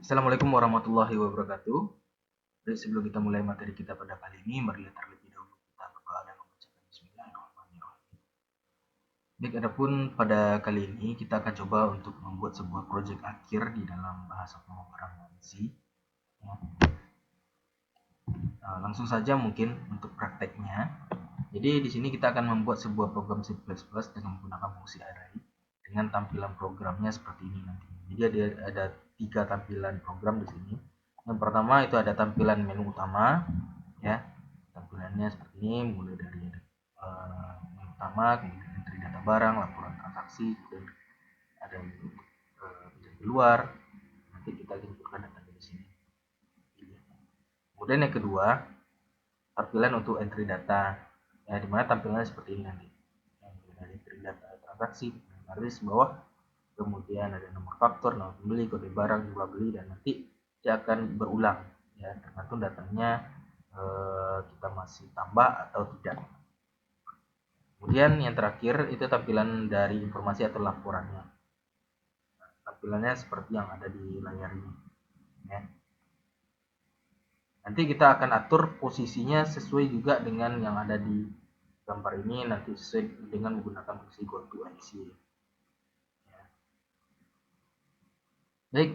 Assalamualaikum warahmatullahi wabarakatuh. Jadi sebelum kita mulai materi kita pada kali ini, marilah terlebih dahulu kita berdoa dan membacakan Bismillahirrahmanirrahim. Baik, adapun pada kali ini kita akan coba untuk membuat sebuah proyek akhir di dalam bahasa pemrograman C. Langsung saja mungkin untuk prakteknya. Jadi di sini kita akan membuat sebuah program C++ dengan menggunakan fungsi array dengan tampilan programnya seperti ini nanti. Jadi ada 3 tampilan program di sini. Yang pertama itu ada tampilan menu utama, ya. Tampilannya seperti ini, mulai dari menu utama, kemudian entry data barang, laporan transaksi, kemudian ada di luar. Nanti kita inputkan data di sini. Kemudian yang kedua, tampilan untuk entry data, ya, dimana tampilannya seperti ini nanti. Dari entry data transaksi, garis bawah, kemudian ada nomor faktur, nomor pembeli, kode barang, jumlah beli, dan nanti dia akan berulang, ya, tergantung datanya kita masih tambah atau tidak. Kemudian yang terakhir itu tampilan dari informasi atau laporannya. Tampilannya seperti yang ada di layar ini, ya. Nanti kita akan atur posisinya sesuai juga dengan yang ada di gambar ini, nanti sesuai dengan menggunakan fungsi goToIC. Ya. Baik.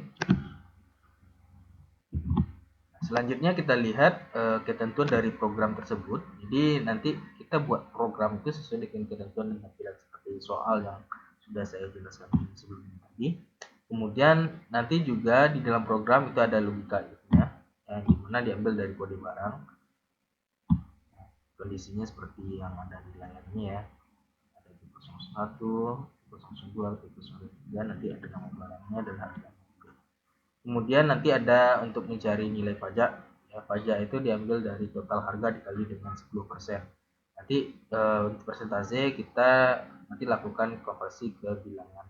Selanjutnya kita lihat ketentuan dari program tersebut. Jadi nanti kita buat program itu sesuai dengan ketentuan dan tampilan seperti soal yang sudah saya jelaskan sebelumnya tadi. Kemudian nanti juga di dalam program itu ada logika if-nya, yang dimana diambil dari kode barang. Kondisinya seperti yang ada di layar ini, ya. Ada tipe 01, tipe 02, tipe 03, nanti ada nama barangnya dan harga. Kemudian nanti ada untuk mencari nilai pajak, ya, pajak itu diambil dari total harga dikali dengan 10%. Nanti untuk persentase kita nanti lakukan konversi ke bilangan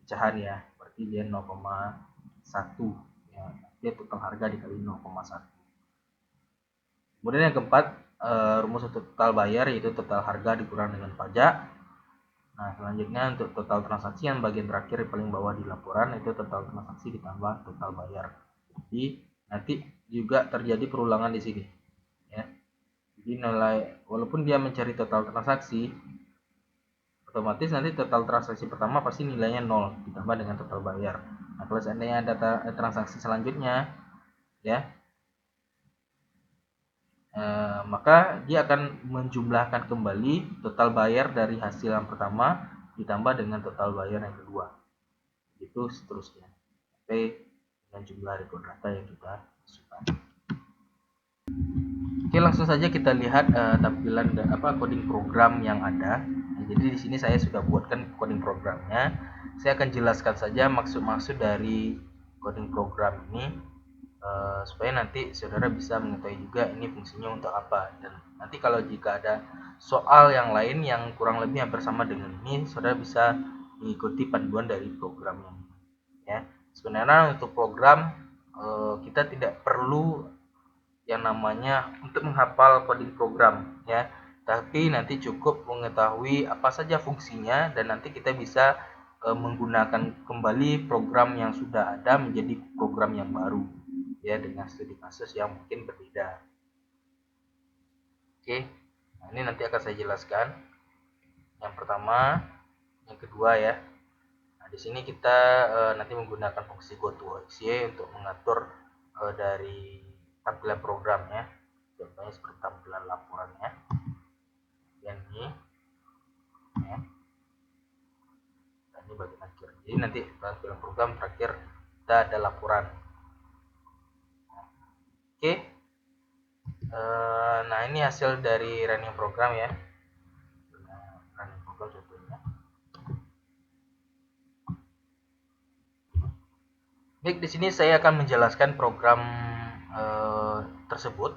pecahan, ya, berarti dia 0,1, ya, dia total harga dikali 0,1. Kemudian yang keempat, rumus untuk total bayar yaitu total harga dikurang dengan pajak. Nah, selanjutnya untuk total transaksi yang bagian terakhir paling bawah di laporan itu total transaksi ditambah total bayar. Jadi nanti juga terjadi perulangan di sini, ya. Jadi nilai, walaupun dia mencari total transaksi, otomatis nanti total transaksi pertama pasti nilainya 0 ditambah dengan total bayar. Nah, kalau seandainya data transaksi selanjutnya, ya, maka dia akan menjumlahkan kembali total bayar dari hasil yang pertama ditambah dengan total bayar yang kedua, itu seterusnya sampai dengan jumlah record data yang kita masukkan. Oke, langsung saja kita lihat tampilan coding program yang ada. Nah, jadi di sini saya sudah buatkan coding programnya. Saya akan jelaskan saja maksud-maksud dari coding program ini supaya nanti saudara bisa mengetahui juga ini fungsinya untuk apa. Dan nanti kalau jika ada soal yang lain yang kurang lebih hampir sama dengan ini, saudara bisa mengikuti panduan dari programnya, ya. Sebenarnya untuk program kita tidak perlu yang namanya untuk menghafal coding program, ya, tapi nanti cukup mengetahui apa saja fungsinya dan nanti kita bisa menggunakan kembali program yang sudah ada menjadi program yang baru, ya, dengan studi kasus yang mungkin berbeda. Oke, nah ini nanti akan saya jelaskan yang pertama, yang kedua, ya. Nah, di sini kita nanti menggunakan fungsi goToIC untuk mengatur dari tampilan programnya. Contohnya seperti tampilan laporannya, yang ini, ya. Dan ini bagian akhir. Jadi nanti tampilan program terakhir kita ada laporan. Oke. Nah, ini hasil dari running program, ya. Running program contohnya. Baik, di sini saya akan menjelaskan program tersebut.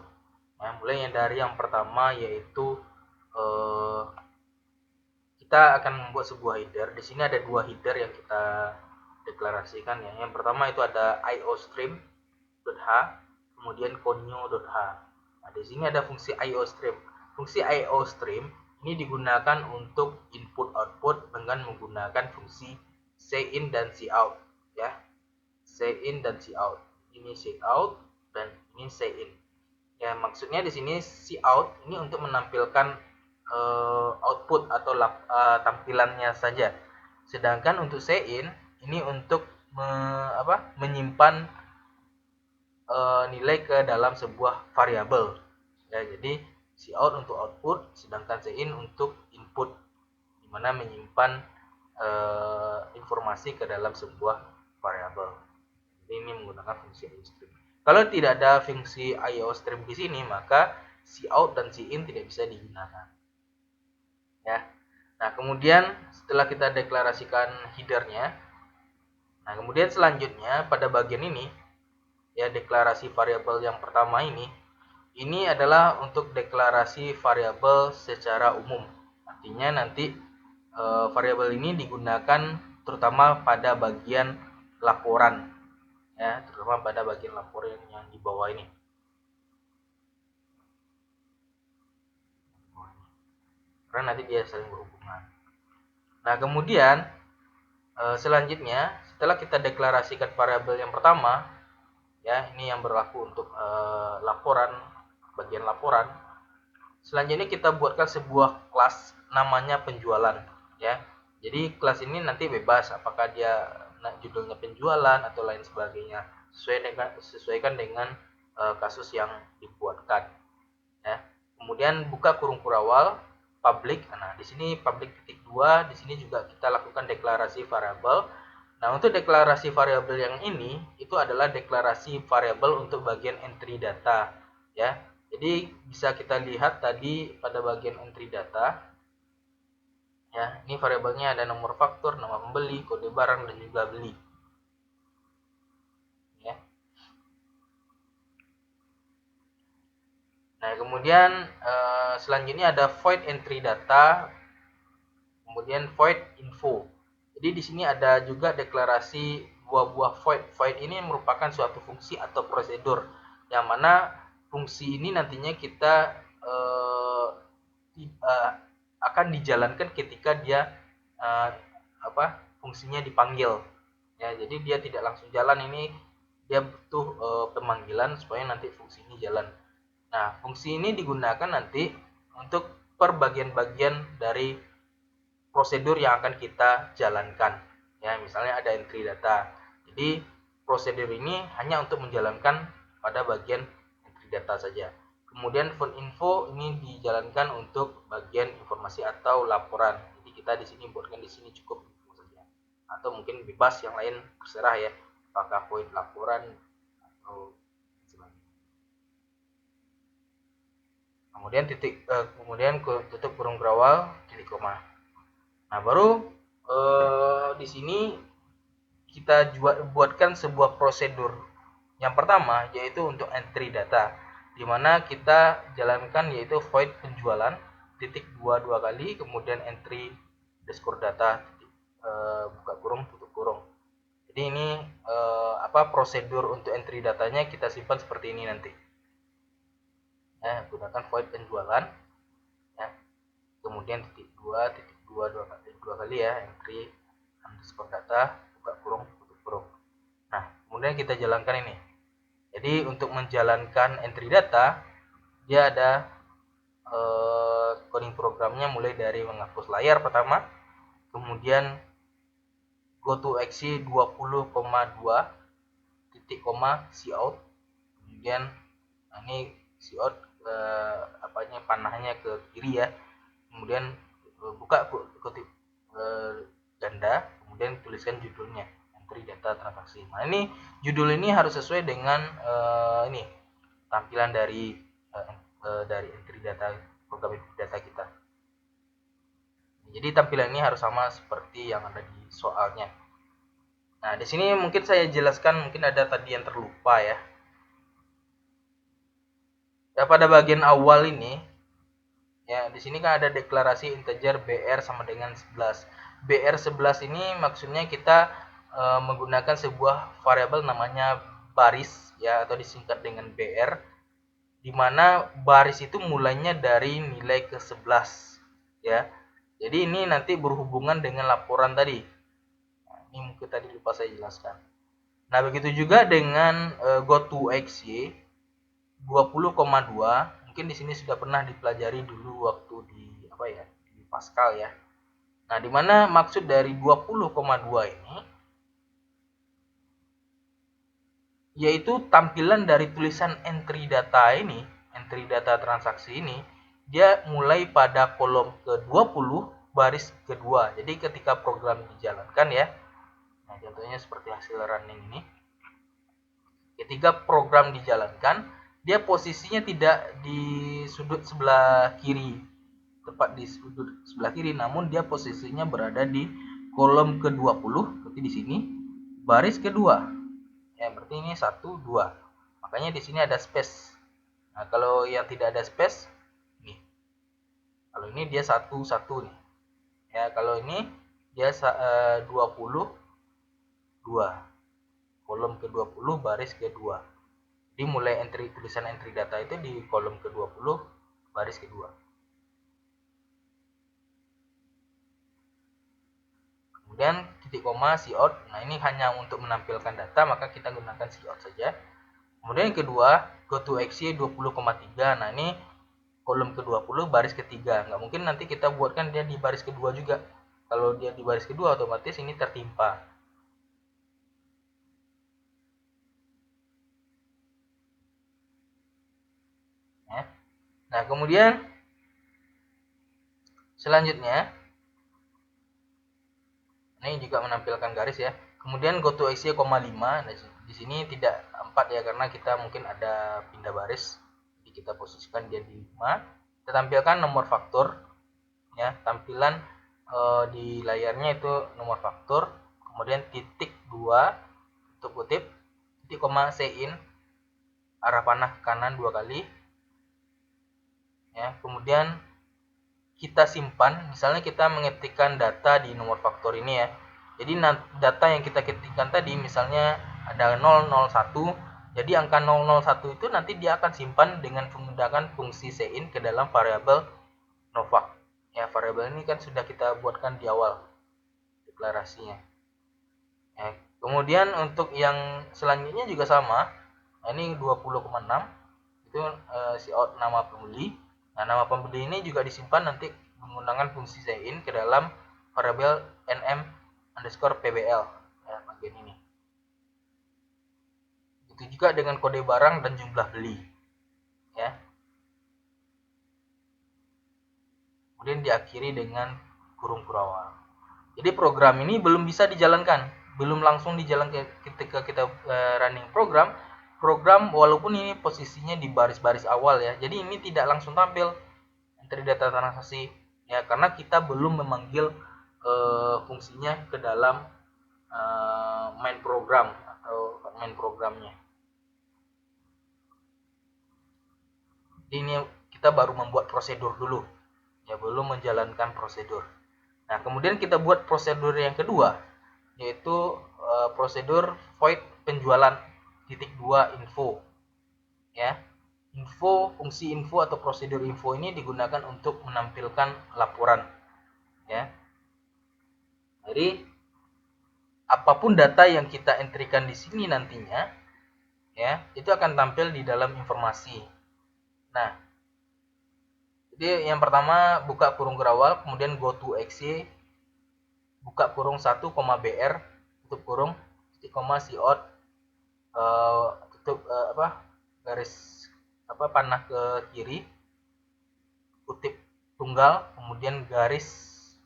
Nah, mulai dari yang pertama yaitu kita akan membuat sebuah header. Di sini ada 2 header yang kita deklarasikan, ya. Yang pertama itu ada iostream.h, kemudian conio.h. Nah, di sini ada fungsi iostream. Fungsi iostream ini digunakan untuk input output dengan menggunakan fungsi cin dan cout, ya. say in dan see out. Ini see out dan ini say in. Ya, maksudnya di sini see out ini untuk menampilkan output atau tampilannya saja. Sedangkan untuk say in ini untuk menyimpan nilai ke dalam sebuah variabel. Ya, jadi see out untuk output, sedangkan say in untuk input, dimana menyimpan informasi ke dalam sebuah variabel. Jadi ini menggunakan fungsi IOStream. Kalau tidak ada fungsi IOStream di sini, maka see out dan see in tidak bisa digunakan. Ya. Nah, kemudian setelah kita deklarasikan headernya, nah kemudian selanjutnya pada bagian ini, ya, deklarasi variabel yang pertama ini adalah untuk deklarasi variabel secara umum. Artinya nanti variabel ini digunakan terutama pada bagian laporan, ya, terutama pada bagian laporan yang di bawah ini. Karena nanti dia saling berhubungan. Nah, kemudian selanjutnya setelah kita deklarasikan variabel yang pertama, ya, ini yang berlaku untuk laporan, bagian laporan. Selanjutnya kita buatkan sebuah kelas namanya penjualan, ya. Jadi kelas ini nanti bebas apakah dia judulnya penjualan atau lain sebagainya, sesuaikan dengan kasus yang dibuatkan, ya. Kemudian buka kurung awal public. Nah, di sini public titik 2, di sini juga kita lakukan deklarasi variabel. Nah, untuk deklarasi variabel yang ini itu adalah deklarasi variabel untuk bagian entry data, ya. Jadi bisa kita lihat tadi pada bagian entry data, ya, ini variabelnya ada nomor faktur, nama pembeli, kode barang, dan juga beli, ya. Nah, kemudian selanjutnya ada void entry data, kemudian void info. Jadi di sini ada juga deklarasi dua buah void. Void ini merupakan suatu fungsi atau prosedur yang mana fungsi ini nantinya kita akan dijalankan ketika dia fungsinya dipanggil, ya. Jadi dia tidak langsung jalan, ini dia butuh pemanggilan supaya nanti fungsi ini jalan. Nah, fungsi ini digunakan nanti untuk per bagian-bagian dari prosedur yang akan kita jalankan, ya. Misalnya ada entry data, jadi prosedur ini hanya untuk menjalankan pada bagian entry data saja. Kemudian phone info ini dijalankan untuk bagian informasi atau laporan, jadi kita di sini buatkan di sini cukup info saja, atau mungkin bebas yang lain terserah, ya, apakah poin laporan atau sebagainya. Kemudian tutup kurung berawal titik koma. Nah, baru di sini kita buatkan sebuah prosedur. Yang pertama yaitu untuk entry data, di mana kita jalankan yaitu void penjualan titik 2 kali, kemudian entry underscore data buka kurung tutup kurung. Jadi ini prosedur untuk entry datanya kita simpan seperti ini nanti. Ya, gunakan void penjualan, ya. Kemudian titik 2 dua kali, ya, entry underscore data buka kurung tutup kurung. Nah, kemudian kita jalankan ini. Jadi untuk menjalankan entry data dia ada coding programnya, mulai dari menghapus layar pertama, kemudian go to aksi 20,2 titik koma cout, kemudian ini cout panahnya ke kiri, ya. Kemudian buka kutip ganda, kemudian tuliskan judulnya entry data transaksi. Nah, ini judul ini harus sesuai dengan ini tampilan dari entry data, program entry data kita. Jadi tampilan ini harus sama seperti yang ada di soalnya. Nah, di sini mungkin saya jelaskan, mungkin ada tadi yang terlupa, ya. Ya, pada bagian awal ini, ya, di sini kan ada deklarasi integer BR sama dengan 11. BR11 ini maksudnya kita menggunakan sebuah variabel namanya baris, ya, atau disingkat dengan BR, di mana baris itu mulainya dari nilai ke 11, ya. Jadi ini nanti berhubungan dengan laporan tadi. Nah, ini mungkin tadi lupa saya jelaskan. Nah, begitu juga dengan GoToXY 20,2. Mungkin di sini sudah pernah dipelajari dulu waktu di apa ya? Di Pascal ya. Nah, di mana maksud dari 20,2 ini yaitu tampilan dari tulisan entry data ini, entry data transaksi ini, dia mulai pada kolom ke-20 baris kedua. Jadi ketika program dijalankan ya, nah contohnya seperti hasil running ini, ketika program dijalankan, dia posisinya tidak di sudut sebelah kiri, tepat di sudut sebelah kiri, namun dia posisinya berada di kolom ke-20, berarti di sini, baris kedua. Ya, berarti ini 1, 2. Makanya di sini ada space. Nah, kalau yang tidak ada space, nih. Kalau ini dia 1, 1 nih. Ya, kalau ini dia 20, 2. Kolom ke-20 baris kedua. Jadi mulai tulisan entry data itu di kolom ke-20 baris kedua. Kemudian titik koma cout. Nah, ini hanya untuk menampilkan data, maka kita gunakan cout saja. Kemudian yang kedua, GoToXY 20,3. Nah, ini kolom ke-20 baris ketiga. Nggak mungkin nanti kita buatkan dia di baris kedua juga. Kalau dia di baris kedua, otomatis ini tertimpa. Ya. Nah, kemudian selanjutnya, ini juga menampilkan garis ya. Kemudian GoToXY 5. Nah, di sini tidak 4 ya, karena kita mungkin ada pindah baris. Jadi kita posisikan dia di 5. Kita tampilkan nomor faktur. Ya, tampilan di layarnya itu nomor faktur. Kemudian titik 2, tutup kutip, titik koma sein, arah panah ke kanan 2 kali. Ya, kemudian kita simpan, misalnya kita mengetikkan data di nomor faktur ini ya. Jadi data yang kita ketikkan tadi misalnya ada 001, jadi angka 001 itu nanti dia akan simpan dengan menggunakan fungsi sein ke dalam variabel novac. Ya, variabel ini kan sudah kita buatkan di awal deklarasinya. Ya, kemudian untuk yang selanjutnya juga sama. Nah, ini 20,6 itu cout nama pembeli. Nah, nama pembeli ini juga disimpan nanti menggunakan fungsi sein ke dalam variabel nm_pbl ya, bagian ini. Itu juga dengan kode barang dan jumlah beli ya. Kemudian diakhiri dengan kurung kurawal. Jadi program ini belum bisa dijalankan, belum langsung dijalankan ketika kita running program walaupun ini posisinya di baris-baris awal ya. Jadi ini tidak langsung tampil entry data transaksi ya, karena kita belum memanggil fungsinya ke dalam main program atau main programnya. Jadi ini kita baru membuat prosedur dulu ya, belum menjalankan prosedur. Nah, kemudian kita buat prosedur yang kedua, yaitu prosedur void penjualan titik 2 info ya. Fungsi info atau prosedur info ini digunakan untuk menampilkan laporan ya. Jadi apapun data yang kita entrykan di sini nantinya ya, itu akan tampil di dalam informasi. Nah, jadi yang pertama buka kurung gerawal, kemudian GoToXY, buka kurung 1, br, tutup kurung, titik koma cout, tutup garis panah ke kiri, kutip tunggal, kemudian garis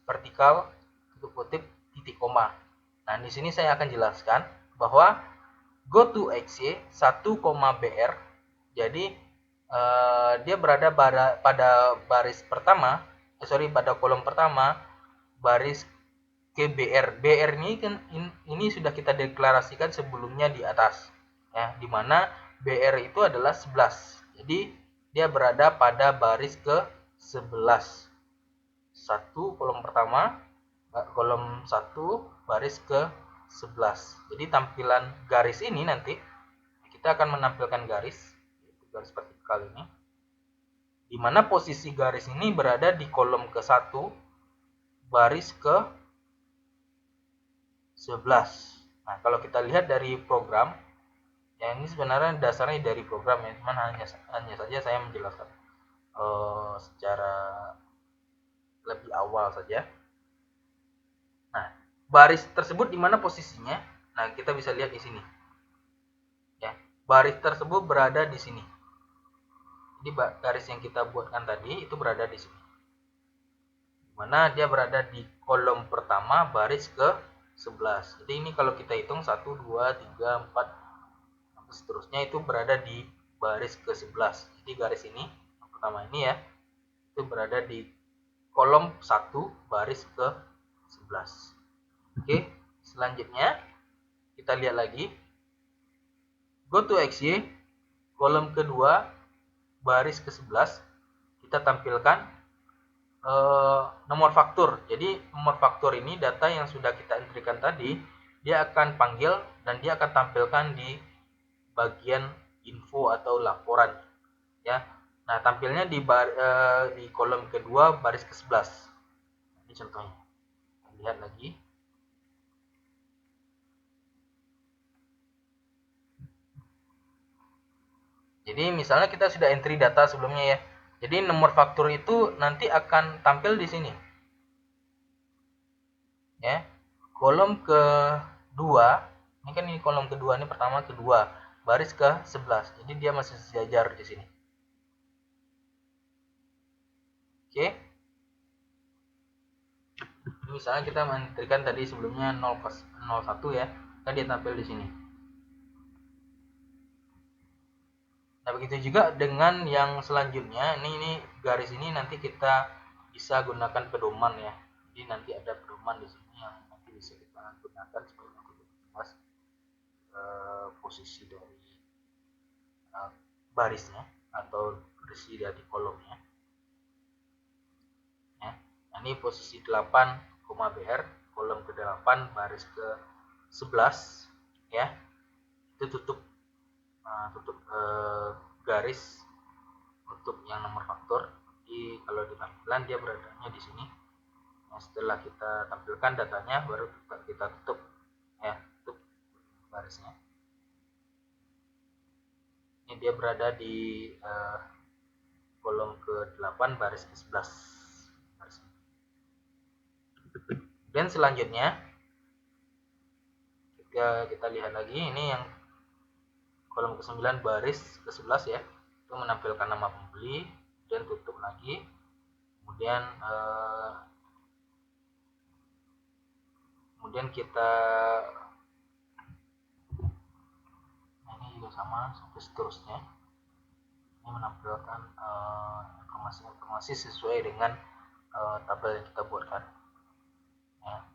vertikal, tutup kutip, titik koma. Nah, di sini saya akan jelaskan bahwa GoToXY 1, br, jadi dia berada pada baris pertama, pada kolom pertama, baris ke BR. BR ini kan ini sudah kita deklarasikan sebelumnya di atas ya, dimana BR itu adalah 11. Jadi dia berada pada baris ke 11. Satu kolom pertama, kolom 1 baris ke 11. Jadi tampilan garis ini nanti kita akan menampilkan garis vertikal ini, di mana posisi garis ini berada di kolom ke-1 baris ke 11. Nah, kalau kita lihat dari program, yang ini sebenarnya dasarnya dari program ya, cuman hanya saja saya menjelaskan secara lebih awal saja. Nah, baris tersebut di mana posisinya? Nah, kita bisa lihat di sini. Ya, baris tersebut berada di sini. Jadi garis yang kita buatkan tadi itu berada di sini. Mana dia berada di kolom pertama baris ke 11. Jadi ini kalau kita hitung 1 2 3 4 seterusnya itu berada di baris ke 11. Jadi garis ini yang pertama ini ya, itu berada di kolom 1 baris ke 11. Oke, selanjutnya kita lihat lagi. Go to XY, kolom kedua baris ke 11, kita tampilkan nomor faktur. Jadi nomor faktur ini data yang sudah kita entrikan tadi, dia akan panggil dan dia akan tampilkan di bagian info atau laporan ya. Nah, tampilnya di kolom kedua baris ke-11. Ini contohnya. Lihat lagi. Jadi misalnya kita sudah entry data sebelumnya ya. Jadi nomor faktur itu nanti akan tampil di sini. Ya. Kolom kedua, ini kan ini kolom kedua, ini pertama kedua, baris ke-11. Jadi dia masih sejajar di sini. Oke. Misalnya kita menentukan tadi sebelumnya 0,01 ya, kan dia tampil di sini. Nah, begitu juga dengan yang selanjutnya. Ini garis ini nanti kita bisa gunakan pedoman ya. Jadi nanti ada pedoman di sini yang nanti bisa kita gunakan supaya nanti jelas posisi dari barisnya atau posisi dari kolomnya. Ya. Nah, ini posisi 8, BR, kolom ke-8 baris ke-11 ya. Itu tutup garis untuk yang nomor faktor. Jadi kalau di tampilan dia beradanya di sini. Nah, setelah kita tampilkan datanya baru kita tutup ya, tutup garisnya. Ini dia berada di kolom ke-8 baris ke-11. Dan selanjutnya kita lihat lagi, ini yang kolom ke-9 baris ke-11 ya, itu menampilkan nama pembeli, dan tutup lagi. Kemudian kita ini juga sama sampai seterusnya. Ini menampilkan informasi-informasi sesuai dengan tabel yang kita buatkan ya,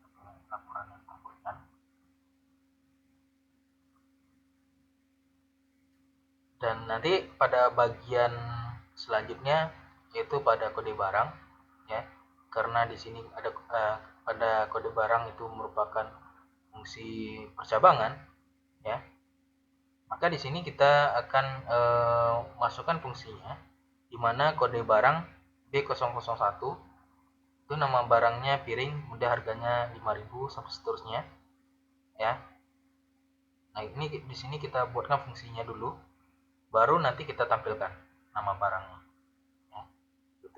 laporan yang kita buatkan. Dan nanti pada bagian selanjutnya yaitu pada kode barang ya, karena di sini ada pada kode barang itu merupakan fungsi percabangan ya, maka di sini kita akan masukkan fungsinya, di mana kode barang B001 itu nama barangnya piring, kemudian harganya 5.000 sampai seterusnya ya. Nah, ini di sini kita buatkan fungsinya dulu, baru nanti kita tampilkan nama barangnya ya.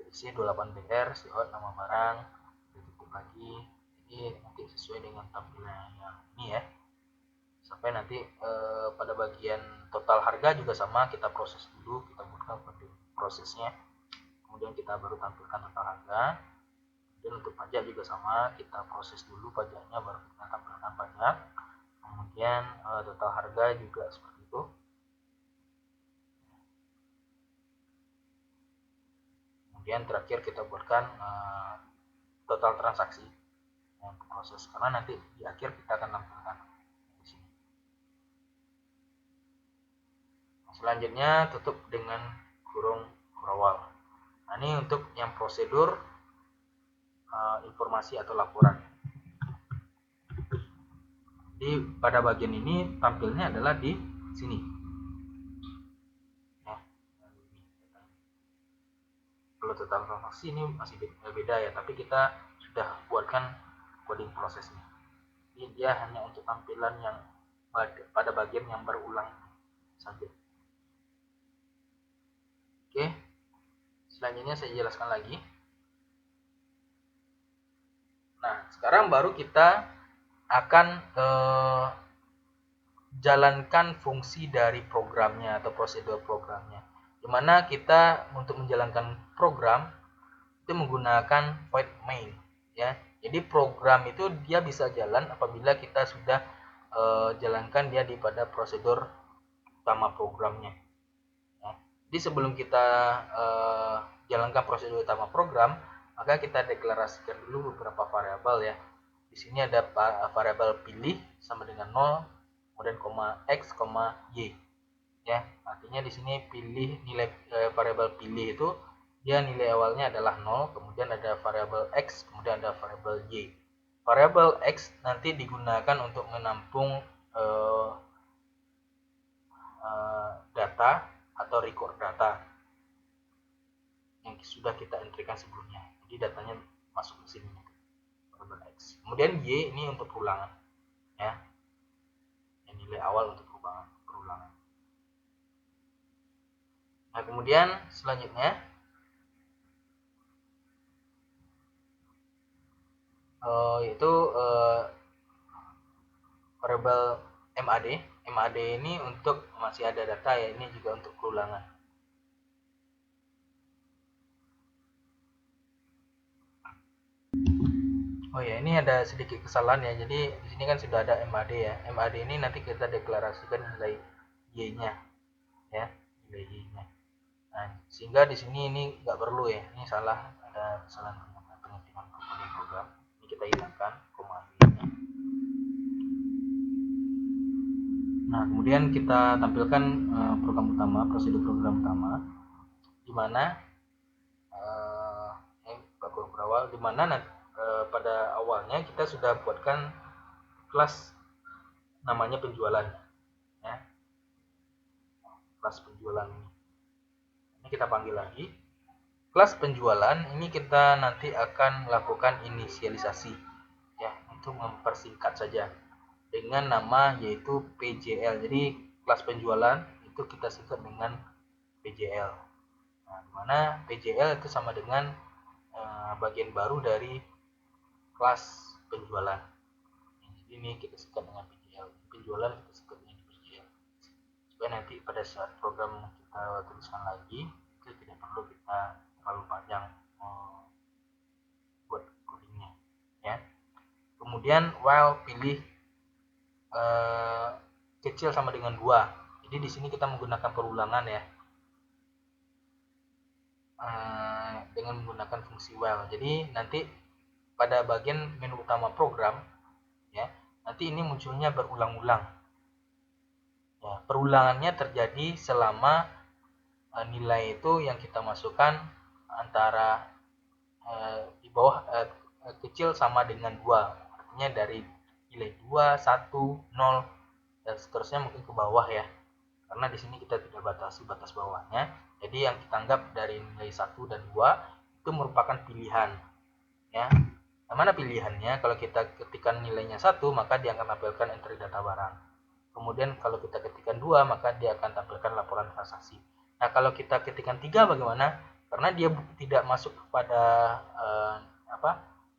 Isi 28BR siot nama barang, tutup lagi. Jadi nanti sesuai dengan tampilan yang ini ya. Sampai nanti pada bagian total harga juga sama, kita proses dulu, kita buatkan prosesnya, kemudian kita baru tampilkan total harga. Dan untuk pajak juga sama, kita proses dulu pajaknya baru kita tampilkan pajak, kemudian total harga juga seperti itu. Kemudian terakhir kita buatkan total transaksi yang proses, karena nanti di akhir kita akan tampilkan di sini. Selanjutnya tutup dengan kurung kurawal. Nah, ini untuk yang prosedur informasi atau laporan. Jadi pada bagian ini tampilnya adalah di sini ya. Kalau total transaksi ini masih beda ya, tapi kita sudah buatkan coding prosesnya. Jadi dia hanya untuk tampilan yang pada bagian yang berulang saja. Oke, selanjutnya saya jelaskan lagi. Nah, sekarang baru kita akan jalankan fungsi dari programnya atau prosedur programnya. Dimana kita untuk menjalankan program itu menggunakan void main, ya. Jadi program itu dia bisa jalan apabila kita sudah jalankan dia di pada prosedur utama programnya. Ya. Jadi sebelum kita jalankan prosedur utama program, maka kita deklarasikan dulu beberapa variabel ya. Di sini ada variabel pilih sama dengan 0, kemudian koma x, y. Ya, artinya di sini pilih nilai variabel pilih itu dia nilai awalnya adalah 0, kemudian ada variabel x, kemudian ada variabel y. Variabel x nanti digunakan untuk menampung data atau record data yang sudah kita entrykan sebelumnya. Jadi datanya masuk ke sini variabel x. Kemudian y ini untuk perulangan, ya. Yang nilai awal untuk perulangan. Nah, kemudian selanjutnya yaitu variabel MAD. MAD ini untuk masih ada data ya, ini juga untuk perulangan. Oh ya, ini ada sedikit kesalahan ya. Jadi di sini kan sudah ada MAD ya. MAD ini nanti kita deklarasikan nilai y-nya ya, nilai y-nya. Nah, sehingga di sini ini nggak perlu ya. Ini salah, ada kesalahan pengetikan program. Ini kita hilangkan koma y-nya. Nah, kemudian kita tampilkan program utama, prosedur program utama, di mana berawal di mana pada awalnya kita sudah buatkan kelas namanya penjualan, ya. Kelas penjualan ini kita panggil lagi. Kelas penjualan ini kita nanti akan melakukan inisialisasi, ya, untuk mempersingkat saja dengan nama yaitu PJL. Jadi kelas penjualan itu kita singkat dengan PJL. Nah, dimana PJL itu sama dengan bagian baru dari kelas penjualan. Jadi ini kita singkat dengan PJL. Penjualan kita singkat dengan PJL. Supaya nanti pada saat program kita tuliskan lagi itu tidak perlu kita terlalu panjang buat codingnya, ya. Kemudian while pilih kecil sama dengan 2. Jadi di sini kita menggunakan perulangan ya. Dengan menggunakan fungsi while. Jadi nanti pada bagian menu utama program, ya, nanti ini munculnya berulang-ulang. Ya, perulangannya terjadi selama nilai itu yang kita masukkan antara di bawah kecil sama dengan 2. Artinya dari nilai 2, 1, 0 dan seterusnya mungkin ke bawah ya. Karena di sini kita tidak batasi batas bawahnya. Jadi yang kita anggap dari nilai 1 dan 2 itu merupakan pilihan, ya. Yang mana pilihannya? Kalau kita ketikkan nilainya 1, maka dia akan tampilkan entry data barang. Kemudian kalau kita ketikkan 2, maka dia akan tampilkan laporan transaksi. Nah, kalau kita ketikkan 3 bagaimana? Karena dia tidak masuk pada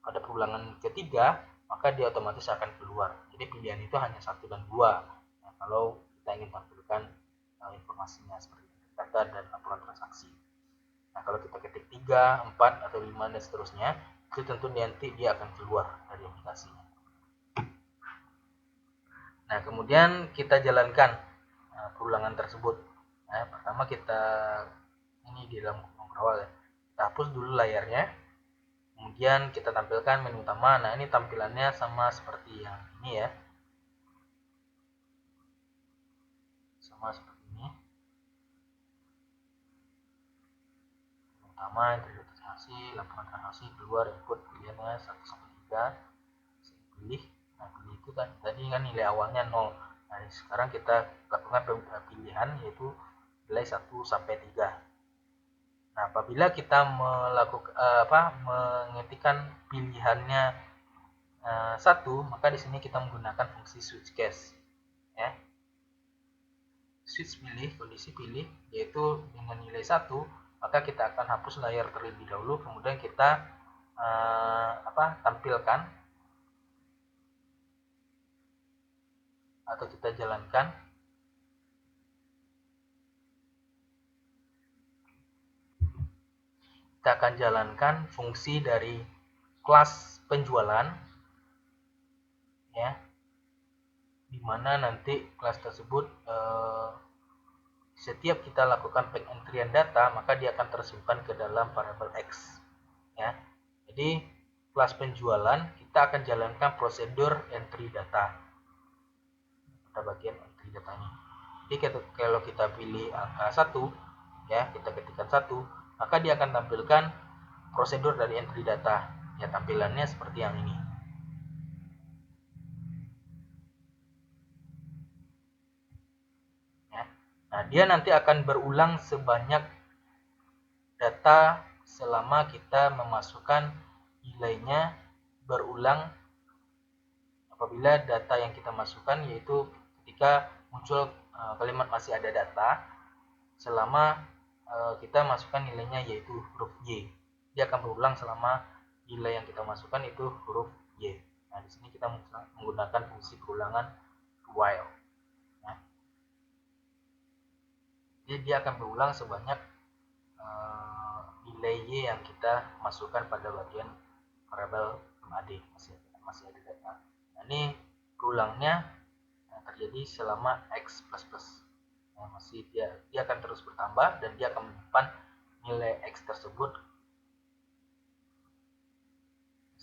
pada perulangan ketiga, maka dia otomatis akan keluar. Jadi pilihan itu hanya 1 dan 2. Nah, kalau kita ingin tampilkan informasinya seperti data dan laporan transaksi. Nah, kalau kita ketik 3, 4 atau 5 dan seterusnya, itu tentu nanti dia akan keluar dari aplikasinya. Nah, kemudian kita jalankan perulangan tersebut. Nah, pertama kita ini di dalam awal ya. Kita hapus dulu layarnya. Kemudian kita tampilkan menu utama. Nah, ini tampilannya sama seperti yang ini ya. Sama seperti ini. Menu utama, transaksi, laporan transaksi, keluar, input pilihannya 1 sampai 3. Saya pilih. Nah, pilih itu kan tadi kan nilai awalnya 0. Nah, sekarang kita lakukan pilihan yaitu nilai 1 sampai 3. Nah, apabila kita melakukan mengetikkan pilihannya 1, maka di sini kita menggunakan fungsi switch case ya. Switch pilih, kondisi pilih, yaitu dengan nilai 1, maka kita akan hapus layar terlebih dahulu, kemudian kita tampilkan atau kita jalankan kita akan jalankan fungsi dari kelas penjualan ya, dimana nanti kelas tersebut setiap kita lakukan pengentrian data maka dia akan tersimpan ke dalam variabel X ya. Jadi kelas penjualan kita akan jalankan prosedur entry data pada bagian entry datanya. Jadi kalau kita pilih angka 1 ya, kita ketikkan 1, maka dia akan tampilkan prosedur dari entry data ya, tampilannya seperti yang ini ya. Nah, dia nanti akan berulang sebanyak data selama kita memasukkan nilainya berulang apabila data yang kita masukkan, yaitu ketika muncul kalimat masih ada data selama kita masukkan nilainya yaitu huruf Y. Dia akan berulang selama nilai yang kita masukkan itu huruf Y. Nah, di sini kita menggunakan fungsi perulangan while. Nah, jadi dia akan berulang sebanyak nilai Y yang kita masukkan pada bagian variabel MAD, masih ada data. Nah, ini berulangnya terjadi selama X++. Nah, masih dia akan terus bertambah dan dia akan menyimpan nilai X tersebut.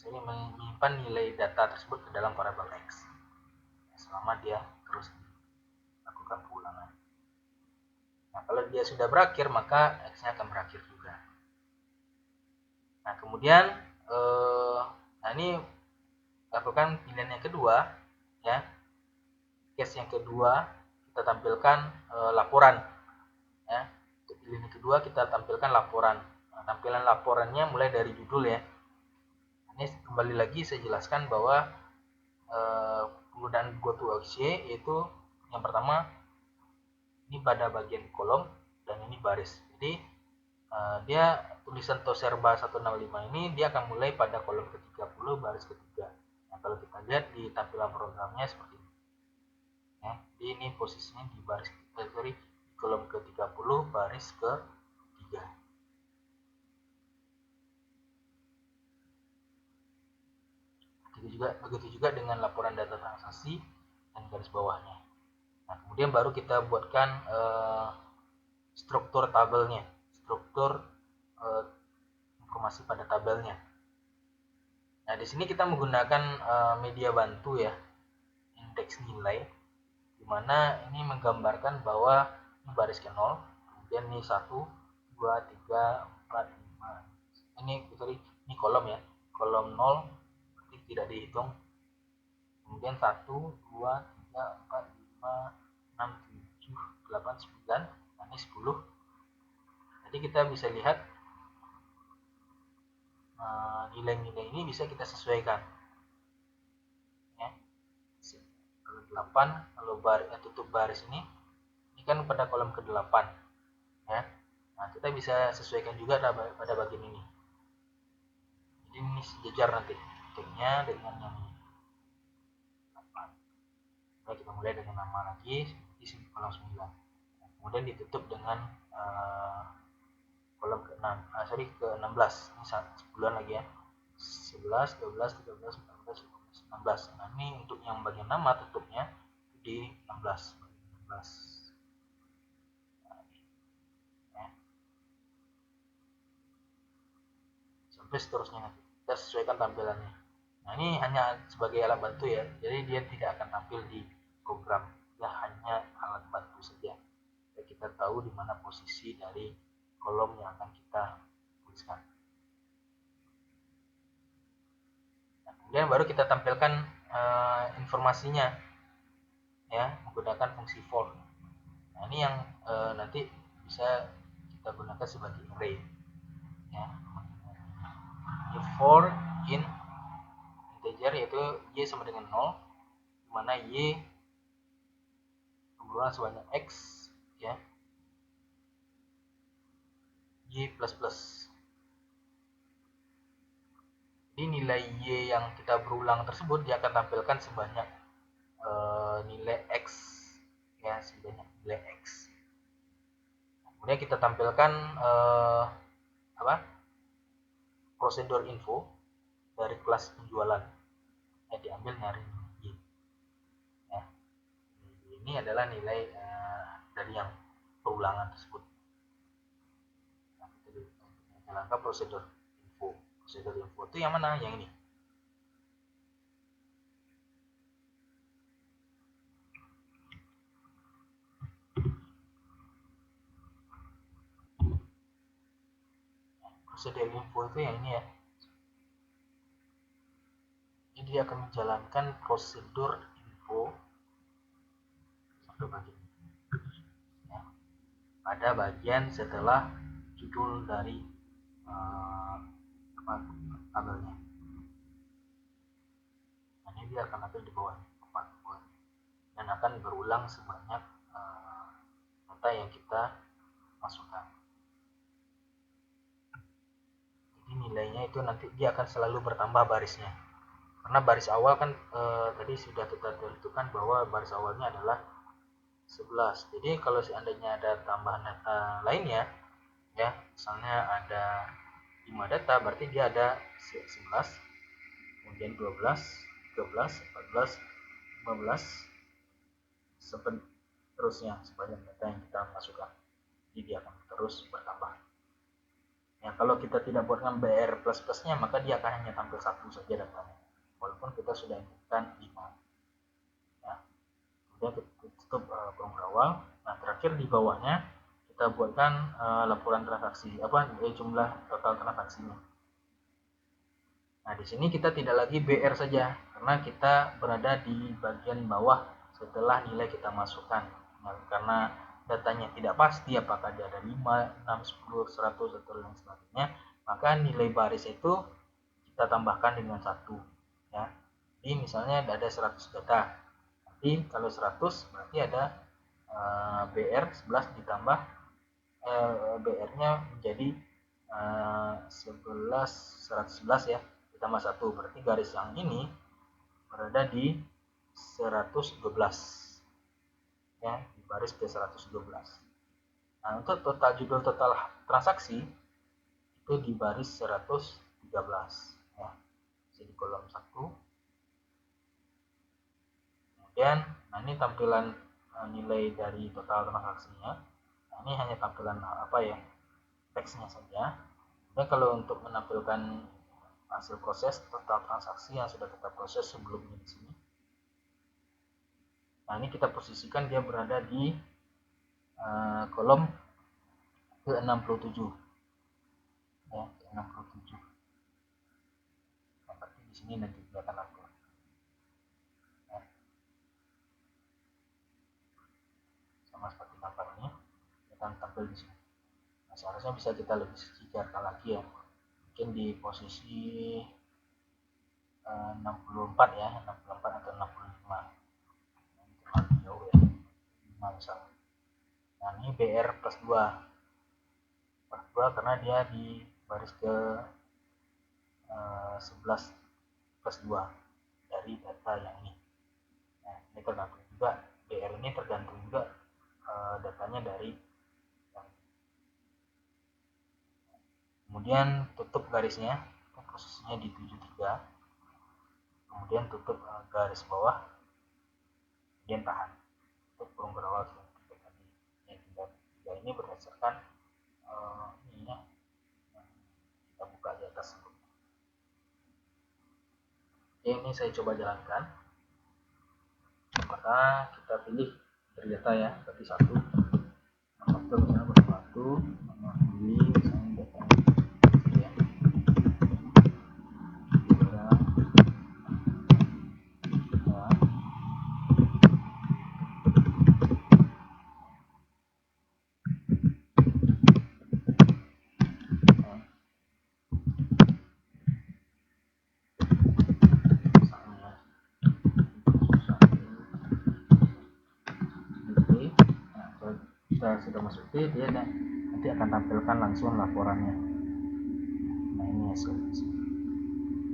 Ini menyimpan nilai data tersebut ke dalam variabel X selama dia terus lakukan pengulangan. Nah, kalau dia sudah berakhir maka X-nya akan berakhir juga. Nah, kemudian ini lakukan pilihan yang kedua ya. Case yang kedua kita tampilkan laporan ya. Untuk pilihan yang kedua kita tampilkan laporan. Nah, tampilan laporannya mulai dari judul ya. Ini kembali lagi saya jelaskan bahwa penggunaan GoToWorksheet yaitu yang pertama ini pada bagian kolom dan ini baris. Jadi dia tulisan Toserba 165 ini dia akan mulai pada kolom ke-30 baris ke-3. Nah, kalau kita lihat di tampilan programnya seperti ini. Ya, jadi ini posisinya di baris di kolom ke-30 baris ke-3. Begitu juga dengan laporan data transaksi dan garis bawahnya. Nah, kemudian baru kita buatkan struktur tabelnya, struktur informasi pada tabelnya. Nah, di sini kita menggunakan media bantu ya, indeks nilai, dimana ini menggambarkan bahwa ini baris ke 0, kemudian ini 1, 2, 3, 4, 5. Ini kolom ya, kolom 0 tidak dihitung, kemudian 1, 2, 3, 4, 5, 6, 7, 8, 9, ini 10. Jadi kita bisa lihat nilai-nilai ini bisa kita sesuaikan ya. Kalau 8, kalau tutup baris ini kan pada kolom ke-8 ya. Nah, kita bisa sesuaikan juga pada bagian ini. Jadi ini sejajar nanti titiknya dengan yang ini. Nah, kita mulai dengan nama lagi di sini kolom 9. Nah, kemudian ditutup dengan kolom ke-16. Ini 10-an lagi ya. 11, 12, 13, 14, 15, 16. Nah, ini untuk yang bagian nama tutupnya di 16. 16. Ya. Sampai seterusnya nanti. Kita sesuaikan tampilannya. Nah, ini hanya sebagai alat bantu ya. Jadi dia tidak akan tampil di program. Dia hanya alat bantu saja. Jadi kita tahu di mana posisi dari kolom yang akan kita tuliskan. Nah, kemudian baru kita tampilkan informasinya ya menggunakan fungsi for. Nah, ini yang nanti bisa kita gunakan sebagai array ya. For in integer integer, yaitu y sama dengan 0, dimana y berulang sebanyak x, ya, y plus plus. Di nilai y yang kita berulang tersebut dia akan tampilkan sebanyak nilai x, ya, sebanyak nilai x. Kemudian kita tampilkan prosedur info dari kelas penjualan yang diambil dari y, ya. Ini adalah nilai dari yang perulangan tersebut. Nah, kita jalankan prosedur info. Prosedur info itu yang mana? Yang ini. Prosedur info itu yang ini, ya. Jadi dia akan menjalankan prosedur info satu bagian, ya, pada bagian setelah judul dari tabelnya. Nah, ini dia akan ada di bawah dan akan berulang sebanyak data yang kita masukkan. Jadi nilainya itu nanti dia akan selalu bertambah barisnya, karena baris awal kan tadi sudah kita tentukan bahwa baris awalnya adalah 11. Jadi kalau seandainya ada tambahan data lainnya, ya, misalnya ada 5 data, berarti dia ada 11, kemudian 12, 13, 14, 15, seterusnya sebanyak data yang kita masukkan. Jadi dia akan terus bertambah. Ya, kalau kita tidak buatkan BR plus plusnya, maka dia akan hanya tampil satu saja datanya, walaupun kita sudah inputkan 5. Ya. Kemudian kita tutup kurung berawal. Nah, terakhir di bawahnya kita buatkan laporan transaksi, jumlah total transaksinya. Nah, di sini kita tidak lagi BR saja, karena kita berada di bagian bawah setelah nilai kita masukkan. Nah, karena datanya tidak pasti apakah dia ada 5, 6, 10, 100 atau lain sebagainya, maka nilai baris itu kita tambahkan dengan 1, ya. Jadi misalnya ada 100 data. Nanti kalau 100 berarti ada BR 11 ditambah BR-nya menjadi 111, ya, ditambah 1, berarti garis yang ini berada di 112, ya, di baris ke 112. Nah, untuk total judul total transaksi itu di baris 113, ya, jadi di kolom 1. Kemudian, nah, ini tampilan nilai dari total transaksinya. Nah, ini hanya tampilan teksnya saja. Dan kalau untuk menampilkan hasil proses total transaksi yang sudah kita proses sebelumnya di sini, nah, ini kita posisikan dia berada di kolom ke 67, ya, ke 67. Nah, berarti di sini nanti dia akan tampil, ya, sama seperti gambar ini akan tampil di sini. Nah, seharusnya bisa kita lebih sejajarkan lagi, ya, mungkin di posisi 64, ya, 64 atau 65, terlalu jauh, ya, 5 misalnya. Nah, ini BR plus 2 karena dia di baris ke 11 plus 2 dari data yang ini. Nah, ini tergantung juga, BR ini tergantung juga datanya dari yang. Kemudian tutup garisnya, posisinya di 73, kemudian tutup garis bawah, kemudian tahan, tutup kurung berawal tadi. Yang tiga ini berdasarkan ini, ya, kita buka di atas. Ini saya coba jalankan, maka kita pilih data, ya, berarti 1 faktor misalnya bersatu, pilih misalnya data, ya, kita sudah masuk T, dia nanti akan tampilkan langsung laporannya. Nah ini hasil.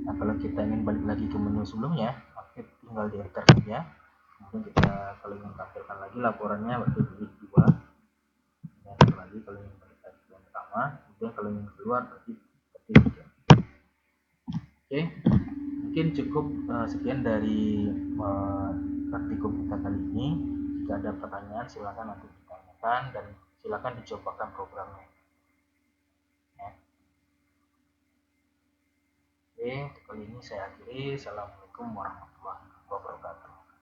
Nah kalau kita ingin balik lagi ke menu sebelumnya, maka tinggal di enter saja. Kemudian kita kalau ingin tampilkan lagi laporannya, berarti pilih 2. Dan lagi kalau ingin balik lagi ke yang pertama, kemudian kalau ingin keluar berarti ketik 3. Oke, mungkin cukup sekian dari praktikum kita kali ini. Jika ada pertanyaan silakan nanti ditanyakan dan silakan dicobakan programnya. Ya. Oke, kali ini saya akhiri. Assalamualaikum warahmatullahi wabarakatuh.